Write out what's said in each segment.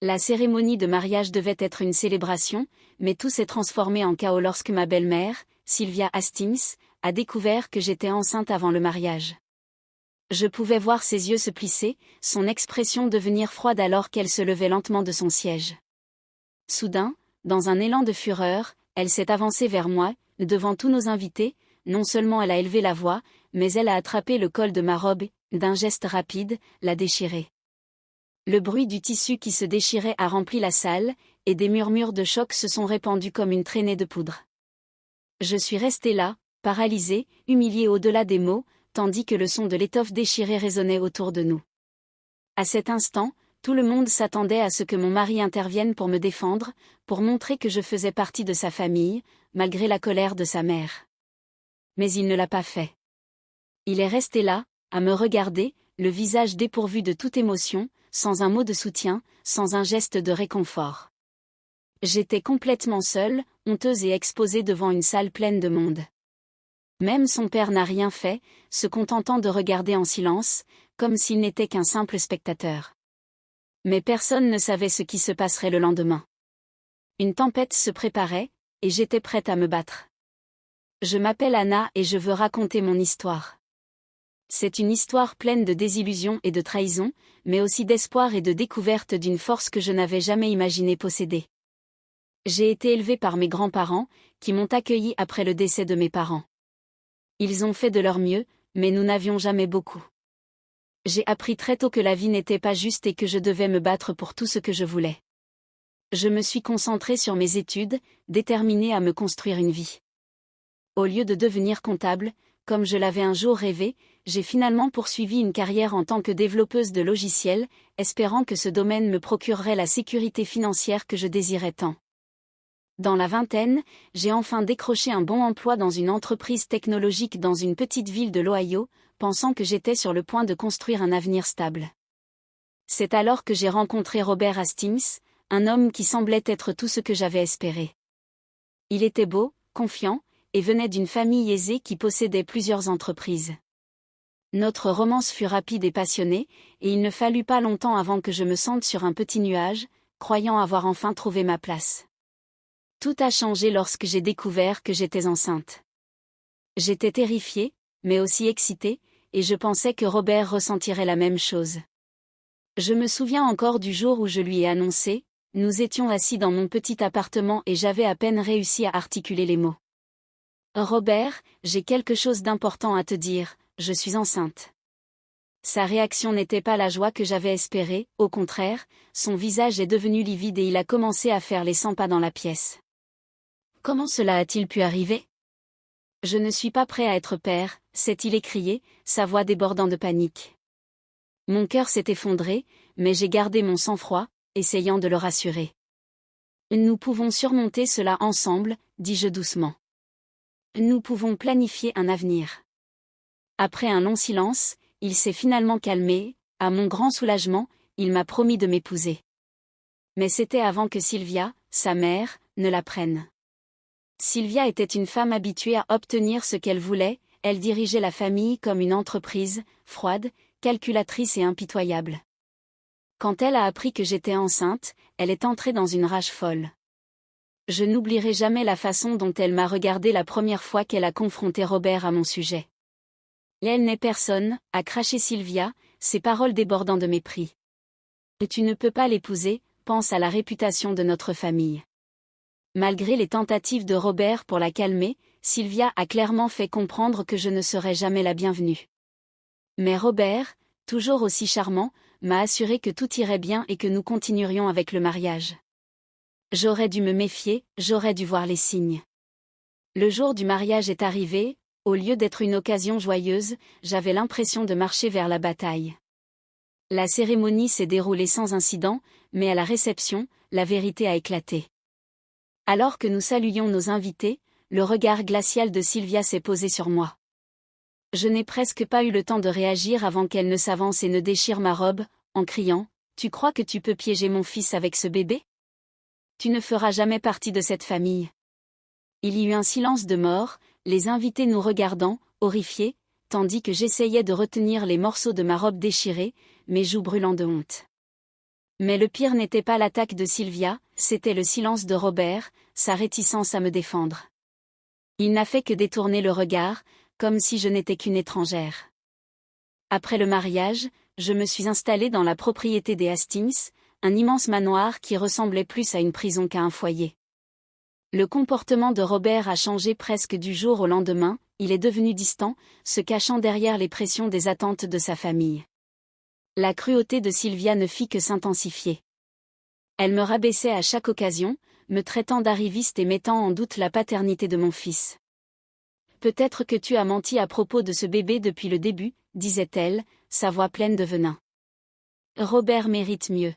La cérémonie de mariage devait être une célébration, mais tout s'est transformé en chaos lorsque ma belle-mère, Sylvia Hastings, a découvert que j'étais enceinte avant le mariage. Je pouvais voir ses yeux se plisser, son expression devenir froide alors qu'elle se levait lentement de son siège. Soudain, dans un élan de fureur, elle s'est avancée vers moi, devant tous nos invités. Non seulement elle a élevé la voix, mais elle a attrapé le col de ma robe et, d'un geste rapide, l'a déchiré. Le bruit du tissu qui se déchirait a rempli la salle, et des murmures de choc se sont répandus comme une traînée de poudre. Je suis restée là, paralysée, humiliée au-delà des mots, tandis que le son de l'étoffe déchirée résonnait autour de nous. À cet instant, tout le monde s'attendait à ce que mon mari intervienne pour me défendre, pour montrer que je faisais partie de sa famille, malgré la colère de sa mère. Mais il ne l'a pas fait. Il est resté là, à me regarder, le visage dépourvu de toute émotion, sans un mot de soutien, sans un geste de réconfort. J'étais complètement seule, honteuse et exposée devant une salle pleine de monde. Même son père n'a rien fait, se contentant de regarder en silence, comme s'il n'était qu'un simple spectateur. Mais personne ne savait ce qui se passerait le lendemain. Une tempête se préparait, et j'étais prête à me battre. Je m'appelle Anna et je veux raconter mon histoire. C'est une histoire pleine de désillusions et de trahisons, mais aussi d'espoir et de découverte d'une force que je n'avais jamais imaginé posséder. J'ai été élevée par mes grands-parents, qui m'ont accueillie après le décès de mes parents. Ils ont fait de leur mieux, mais nous n'avions jamais beaucoup. J'ai appris très tôt que la vie n'était pas juste et que je devais me battre pour tout ce que je voulais. Je me suis concentrée sur mes études, déterminée à me construire une vie. Au lieu de devenir comptable, comme je l'avais un jour rêvé, j'ai finalement poursuivi une carrière en tant que développeuse de logiciels, espérant que ce domaine me procurerait la sécurité financière que je désirais tant. Dans la vingtaine, j'ai enfin décroché un bon emploi dans une entreprise technologique dans une petite ville de l'Ohio, pensant que j'étais sur le point de construire un avenir stable. C'est alors que j'ai rencontré Robert Hastings, un homme qui semblait être tout ce que j'avais espéré. Il était beau, confiant, et venait d'une famille aisée qui possédait plusieurs entreprises. Notre romance fut rapide et passionnée, et il ne fallut pas longtemps avant que je me sente sur un petit nuage, croyant avoir enfin trouvé ma place. Tout a changé lorsque j'ai découvert que j'étais enceinte. J'étais terrifiée, mais aussi excitée, et je pensais que Robert ressentirait la même chose. Je me souviens encore du jour où je lui ai annoncé, nous étions assis dans mon petit appartement et j'avais à peine réussi à articuler les mots. Robert, j'ai quelque chose d'important à te dire, je suis enceinte. Sa réaction n'était pas la joie que j'avais espérée, au contraire, son visage est devenu livide et il a commencé à faire les 100 pas dans la pièce. Comment cela a-t-il pu arriver? Je ne suis pas prêt à être père, s'est-il écrié, sa voix débordant de panique. Mon cœur s'est effondré, mais j'ai gardé mon sang-froid, essayant de le rassurer. Nous pouvons surmonter cela ensemble, dis-je doucement. Nous pouvons planifier un avenir. Après un long silence, il s'est finalement calmé, à mon grand soulagement, il m'a promis de m'épouser. Mais c'était avant que Sylvia, sa mère, ne l'apprenne. Sylvia était une femme habituée à obtenir ce qu'elle voulait, elle dirigeait la famille comme une entreprise, froide, calculatrice et impitoyable. Quand elle a appris que j'étais enceinte, elle est entrée dans une rage folle. Je n'oublierai jamais la façon dont elle m'a regardé la première fois qu'elle a confronté Robert à mon sujet. Elle n'est personne, a craché Sylvia, ses paroles débordant de mépris. Tu ne peux pas l'épouser, pense à la réputation de notre famille. Malgré les tentatives de Robert pour la calmer, Sylvia a clairement fait comprendre que je ne serais jamais la bienvenue. Mais Robert, toujours aussi charmant, m'a assuré que tout irait bien et que nous continuerions avec le mariage. J'aurais dû me méfier, j'aurais dû voir les signes. Le jour du mariage est arrivé, au lieu d'être une occasion joyeuse, j'avais l'impression de marcher vers la bataille. La cérémonie s'est déroulée sans incident, mais à la réception, la vérité a éclaté. Alors que nous saluions nos invités, le regard glacial de Sylvia s'est posé sur moi. Je n'ai presque pas eu le temps de réagir avant qu'elle ne s'avance et ne déchire ma robe, en criant « Tu crois que tu peux piéger mon fils avec ce bébé ? Tu ne feras jamais partie de cette famille. » Il y eut un silence de mort, les invités nous regardant, horrifiés, tandis que j'essayais de retenir les morceaux de ma robe déchirée, mes joues brûlant de honte. Mais le pire n'était pas l'attaque de Sylvia, c'était le silence de Robert, sa réticence à me défendre. Il n'a fait que détourner le regard, comme si je n'étais qu'une étrangère. Après le mariage, je me suis installée dans la propriété des Hastings, un immense manoir qui ressemblait plus à une prison qu'à un foyer. Le comportement de Robert a changé presque du jour au lendemain, il est devenu distant, se cachant derrière les pressions des attentes de sa famille. La cruauté de Sylvia ne fit que s'intensifier. Elle me rabaissait à chaque occasion, me traitant d'arriviste et mettant en doute la paternité de mon fils. « Peut-être que tu as menti à propos de ce bébé depuis le début, » disait-elle, sa voix pleine de venin. Robert mérite mieux.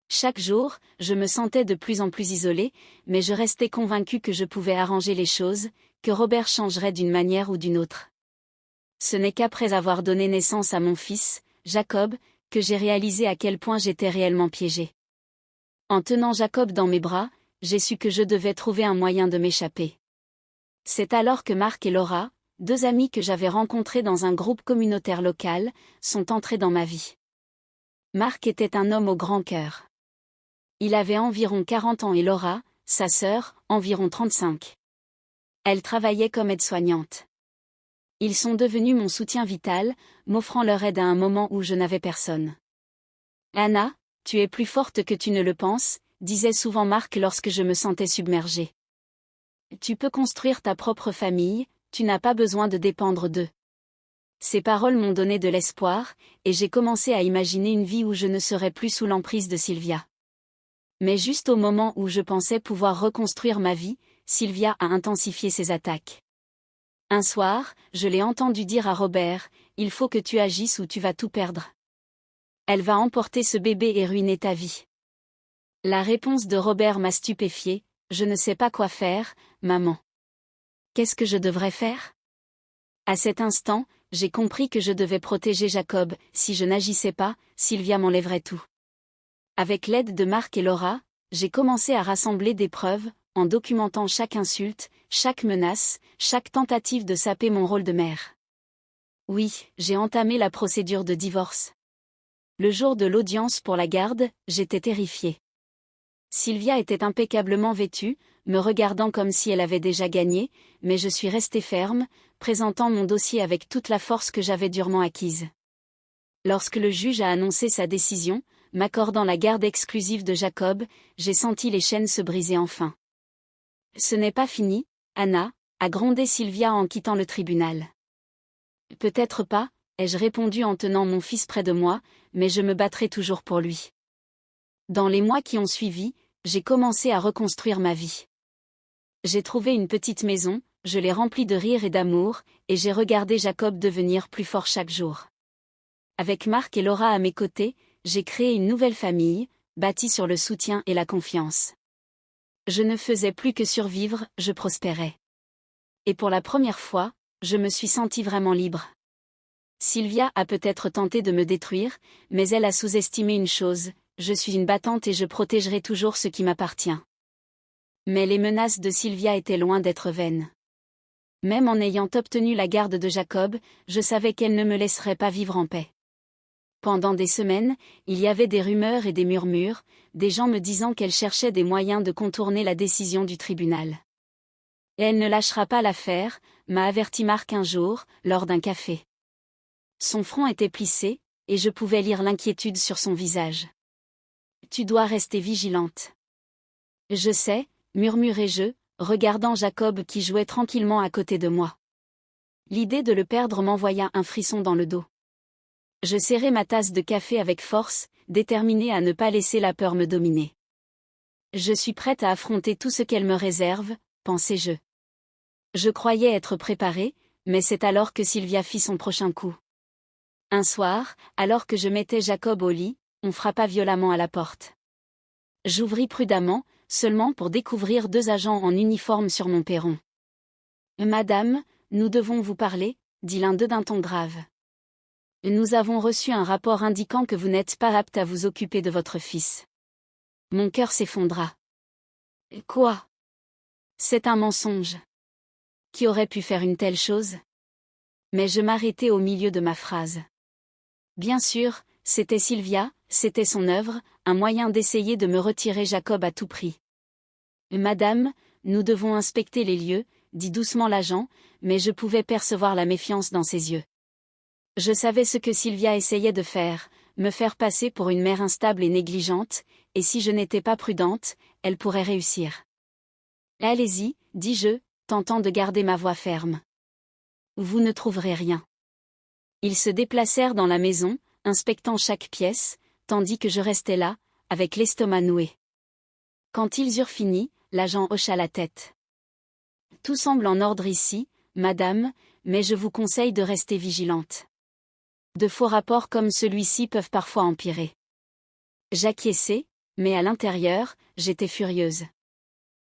Chaque jour, je me sentais de plus en plus isolée, mais je restais convaincue que je pouvais arranger les choses, que Robert changerait d'une manière ou d'une autre. Ce n'est qu'après avoir donné naissance à mon fils, Jacob, que j'ai réalisé à quel point j'étais réellement piégée. En tenant Jacob dans mes bras, j'ai su que je devais trouver un moyen de m'échapper. C'est alors que Marc et Laura, deux amis que j'avais rencontrés dans un groupe communautaire local, sont entrés dans ma vie. Marc était un homme au grand cœur. Il avait environ 40 ans et Laura, sa sœur, environ 35. Elle travaillait comme aide-soignante. Ils sont devenus mon soutien vital, m'offrant leur aide à un moment où je n'avais personne. « Anna, tu es plus forte que tu ne le penses », disait souvent Marc lorsque je me sentais submergée. « Tu peux construire ta propre famille, tu n'as pas besoin de dépendre d'eux. » Ces paroles m'ont donné de l'espoir, et j'ai commencé à imaginer une vie où je ne serais plus sous l'emprise de Sylvia. Mais juste au moment où je pensais pouvoir reconstruire ma vie, Sylvia a intensifié ses attaques. Un soir, je l'ai entendu dire à Robert, « Il faut que tu agisses ou tu vas tout perdre. Elle va emporter ce bébé et ruiner ta vie. » La réponse de Robert m'a stupéfiée, « Je ne sais pas quoi faire, maman. » Qu'est-ce que je devrais faire? À cet instant, j'ai compris que je devais protéger Jacob, si je n'agissais pas, Sylvia m'enlèverait tout. Avec l'aide de Marc et Laura, j'ai commencé à rassembler des preuves, en documentant chaque insulte, chaque menace, chaque tentative de saper mon rôle de mère. Oui, j'ai entamé la procédure de divorce. Le jour de l'audience pour la garde, j'étais terrifiée. Sylvia était impeccablement vêtue, me regardant comme si elle avait déjà gagné, mais je suis restée ferme, présentant mon dossier avec toute la force que j'avais durement acquise. Lorsque le juge a annoncé sa décision, m'accordant la garde exclusive de Jacob, j'ai senti les chaînes se briser enfin. « Ce n'est pas fini, Anna », a grondé Sylvia en quittant le tribunal. « Peut-être pas », ai-je répondu en tenant mon fils près de moi, mais je me battrai toujours pour lui. Dans les mois qui ont suivi, j'ai commencé à reconstruire ma vie. J'ai trouvé une petite maison, je l'ai remplie de rire et d'amour, et j'ai regardé Jacob devenir plus fort chaque jour. Avec Marc et Laura à mes côtés, j'ai créé une nouvelle famille, bâtie sur le soutien et la confiance. Je ne faisais plus que survivre, je prospérais. Et pour la première fois, je me suis sentie vraiment libre. Sylvia a peut-être tenté de me détruire, mais elle a sous-estimé une chose, je suis une battante et je protégerai toujours ce qui m'appartient. Mais les menaces de Sylvia étaient loin d'être vaines. Même en ayant obtenu la garde de Jacob, je savais qu'elle ne me laisserait pas vivre en paix. Pendant des semaines, il y avait des rumeurs et des murmures, des gens me disant qu'elle cherchait des moyens de contourner la décision du tribunal. « Elle ne lâchera pas l'affaire », m'a averti Marc un jour, lors d'un café. Son front était plissé, et je pouvais lire l'inquiétude sur son visage. « Tu dois rester vigilante. »« Je sais », murmurai-je, regardant Jacob qui jouait tranquillement à côté de moi. L'idée de le perdre m'envoya un frisson dans le dos. Je serrai ma tasse de café avec force, déterminée à ne pas laisser la peur me dominer. Je suis prête à affronter tout ce qu'elle me réserve, pensai-je. Je croyais être préparée, mais c'est alors que Sylvia fit son prochain coup. Un soir, alors que je mettais Jacob au lit, on frappa violemment à la porte. J'ouvris prudemment, seulement pour découvrir deux agents en uniforme sur mon perron. « Madame, nous devons vous parler », dit l'un d'eux d'un ton grave. « Nous avons reçu un rapport indiquant que vous n'êtes pas apte à vous occuper de votre fils. » Mon cœur s'effondra. « Quoi ? C'est un mensonge. Qui aurait pu faire une telle chose ? » Mais je m'arrêtai au milieu de ma phrase. Bien sûr, c'était Sylvia, c'était son œuvre, un moyen d'essayer de me retirer Jacob à tout prix. Madame, nous devons inspecter les lieux, dit doucement l'agent, mais je pouvais percevoir la méfiance dans ses yeux. Je savais ce que Sylvia essayait de faire, me faire passer pour une mère instable et négligente, et si je n'étais pas prudente, elle pourrait réussir. Allez-y, dis-je, tentant de garder ma voix ferme. Vous ne trouverez rien. Ils se déplacèrent dans la maison, inspectant chaque pièce, tandis que je restais là, avec l'estomac noué. Quand ils eurent fini, l'agent hocha la tête. Tout semble en ordre ici, madame, mais je vous conseille de rester vigilante. De faux rapports comme celui-ci peuvent parfois empirer. J'acquiesçai, mais à l'intérieur, j'étais furieuse.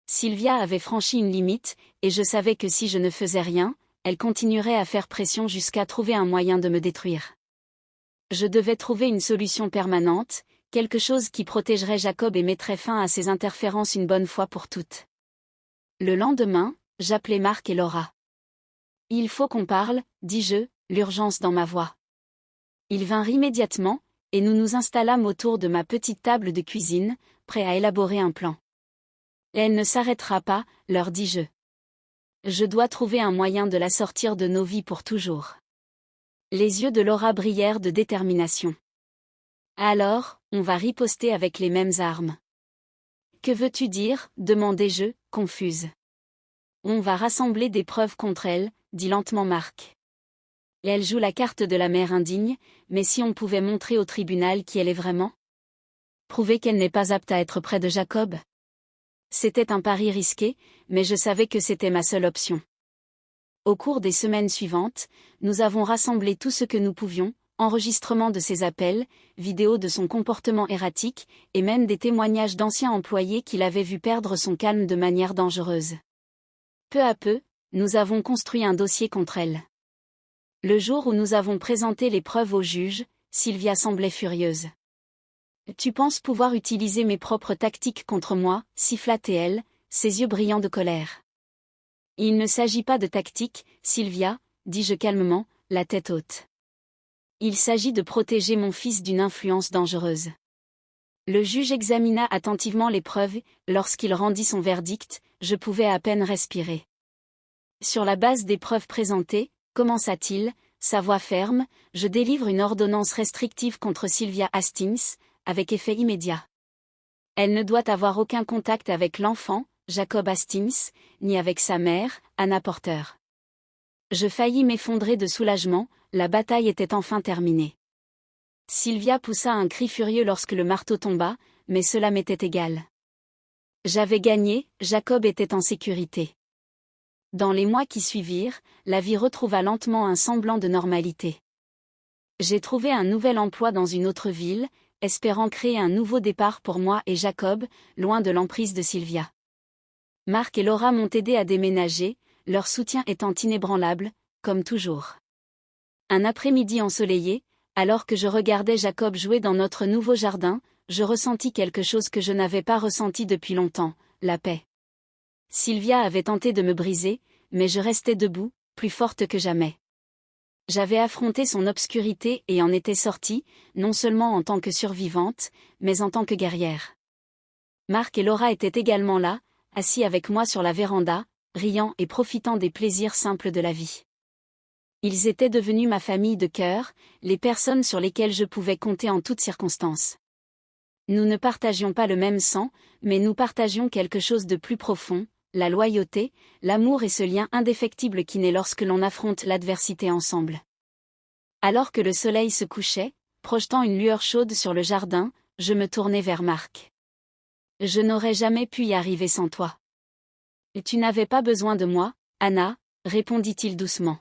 Sylvia avait franchi une limite, et je savais que si je ne faisais rien, elle continuerait à faire pression jusqu'à trouver un moyen de me détruire. Je devais trouver une solution permanente, quelque chose qui protégerait Jacob et mettrait fin à ses interférences une bonne fois pour toutes. Le lendemain, j'appelai Marc et Laura. « Il faut qu'on parle, dis-je, l'urgence dans ma voix. » Ils vinrent immédiatement, et nous nous installâmes autour de ma petite table de cuisine, prêts à élaborer un plan. « Elle ne s'arrêtera pas, leur dis-je. Je dois trouver un moyen de la sortir de nos vies pour toujours. » Les yeux de Laura brillèrent de détermination. « Alors, on va riposter avec les mêmes armes. »« Que veux-tu dire ?» demandai-je, confuse. « On va rassembler des preuves contre elle, » dit lentement Marc. « Elle joue la carte de la mère indigne, mais si on pouvait montrer au tribunal qui elle est vraiment? Prouver qu'elle n'est pas apte à être près de Jacob? C'était un pari risqué, mais je savais que c'était ma seule option. Au cours des semaines suivantes, nous avons rassemblé tout ce que nous pouvions, enregistrements de ses appels, vidéos de son comportement erratique, et même des témoignages d'anciens employés qui l'avaient vu perdre son calme de manière dangereuse. Peu à peu, nous avons construit un dossier contre elle. Le jour où nous avons présenté les preuves au juge, Sylvia semblait furieuse. « Tu penses pouvoir utiliser mes propres tactiques contre moi ?» siffla-t-elle, ses yeux brillants de colère. « Il ne s'agit pas de tactique, Sylvia, » dis-je calmement, la tête haute. « Il s'agit de protéger mon fils d'une influence dangereuse. » Le juge examina attentivement les preuves, lorsqu'il rendit son verdict, je pouvais à peine respirer. « Sur la base des preuves présentées, » commença-t-il, sa voix ferme, « je délivre une ordonnance restrictive contre Sylvia Hastings, avec effet immédiat. Elle ne doit avoir aucun contact avec l'enfant, Jacob Hastings, ni avec sa mère, Anna Porter. » Je faillis m'effondrer de soulagement, la bataille était enfin terminée. Sylvia poussa un cri furieux lorsque le marteau tomba, mais cela m'était égal. J'avais gagné, Jacob était en sécurité. Dans les mois qui suivirent, la vie retrouva lentement un semblant de normalité. J'ai trouvé un nouvel emploi dans une autre ville, espérant créer un nouveau départ pour moi et Jacob, loin de l'emprise de Sylvia. Marc et Laura m'ont aidé à déménager, leur soutien étant inébranlable, comme toujours. Un après-midi ensoleillé, alors que je regardais Jacob jouer dans notre nouveau jardin, je ressentis quelque chose que je n'avais pas ressenti depuis longtemps, la paix. Sylvia avait tenté de me briser, mais je restais debout, plus forte que jamais. J'avais affronté son obscurité et en étais sortie, non seulement en tant que survivante, mais en tant que guerrière. Marc et Laura étaient également là, assis avec moi sur la véranda, riant et profitant des plaisirs simples de la vie. Ils étaient devenus ma famille de cœur, les personnes sur lesquelles je pouvais compter en toutes circonstances. Nous ne partagions pas le même sang, mais nous partagions quelque chose de plus profond, la loyauté, l'amour et ce lien indéfectible qui naît lorsque l'on affronte l'adversité ensemble. Alors que le soleil se couchait, projetant une lueur chaude sur le jardin, je me tournai vers Marc. « Je n'aurais jamais pu y arriver sans toi. »« Tu n'avais pas besoin de moi, Anna, » répondit-il doucement.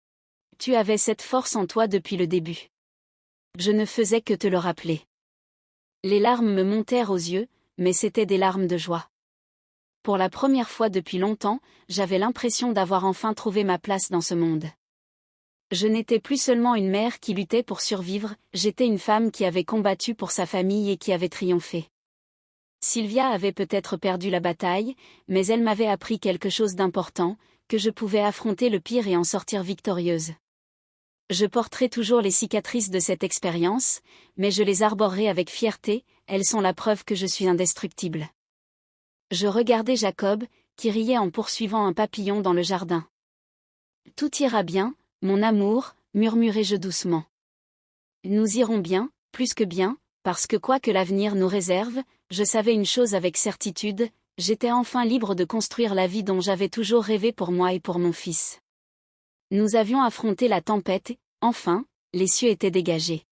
« Tu avais cette force en toi depuis le début. Je ne faisais que te le rappeler. » Les larmes me montèrent aux yeux, mais c'étaient des larmes de joie. Pour la première fois depuis longtemps, j'avais l'impression d'avoir enfin trouvé ma place dans ce monde. Je n'étais plus seulement une mère qui luttait pour survivre, j'étais une femme qui avait combattu pour sa famille et qui avait triomphé. Sylvia avait peut-être perdu la bataille, mais elle m'avait appris quelque chose d'important, que je pouvais affronter le pire et en sortir victorieuse. Je porterai toujours les cicatrices de cette expérience, mais je les arborerai avec fierté, elles sont la preuve que je suis indestructible. Je regardais Jacob, qui riait en poursuivant un papillon dans le jardin. Tout ira bien, mon amour, murmurai-je doucement. Nous irons bien, plus que bien, parce que quoi que l'avenir nous réserve, je savais une chose avec certitude, j'étais enfin libre de construire la vie dont j'avais toujours rêvé pour moi et pour mon fils. Nous avions affronté la tempête, et, enfin, les cieux étaient dégagés.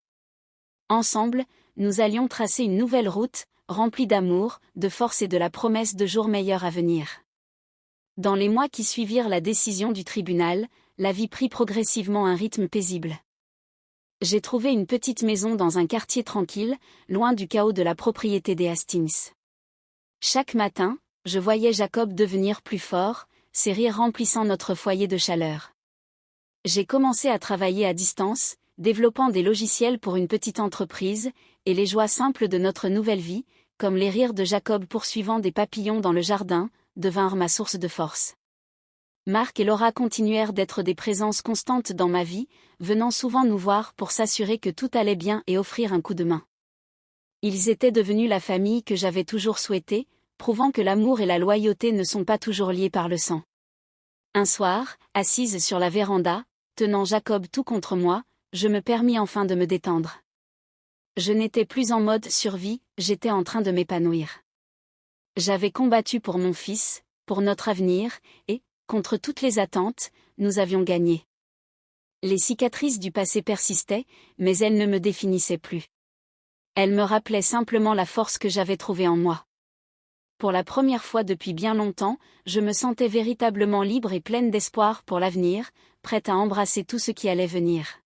Ensemble, nous allions tracer une nouvelle route, remplie d'amour, de force et de la promesse de jours meilleurs à venir. Dans les mois qui suivirent la décision du tribunal, la vie prit progressivement un rythme paisible. J'ai trouvé une petite maison dans un quartier tranquille, loin du chaos de la propriété des Hastings. Chaque matin, je voyais Jacob devenir plus fort, ses rires remplissant notre foyer de chaleur. J'ai commencé à travailler à distance, développant des logiciels pour une petite entreprise, et les joies simples de notre nouvelle vie, comme les rires de Jacob poursuivant des papillons dans le jardin, devinrent ma source de force. Marc et Laura continuèrent d'être des présences constantes dans ma vie, venant souvent nous voir pour s'assurer que tout allait bien et offrir un coup de main. Ils étaient devenus la famille que j'avais toujours souhaitée, prouvant que l'amour et la loyauté ne sont pas toujours liés par le sang. Un soir, assise sur la véranda, tenant Jacob tout contre moi, je me permis enfin de me détendre. Je n'étais plus en mode survie, j'étais en train de m'épanouir. J'avais combattu pour mon fils, pour notre avenir, et, contre toutes les attentes, nous avions gagné. Les cicatrices du passé persistaient, mais elles ne me définissaient plus. Elles me rappelaient simplement la force que j'avais trouvée en moi. Pour la première fois depuis bien longtemps, je me sentais véritablement libre et pleine d'espoir pour l'avenir, prête à embrasser tout ce qui allait venir.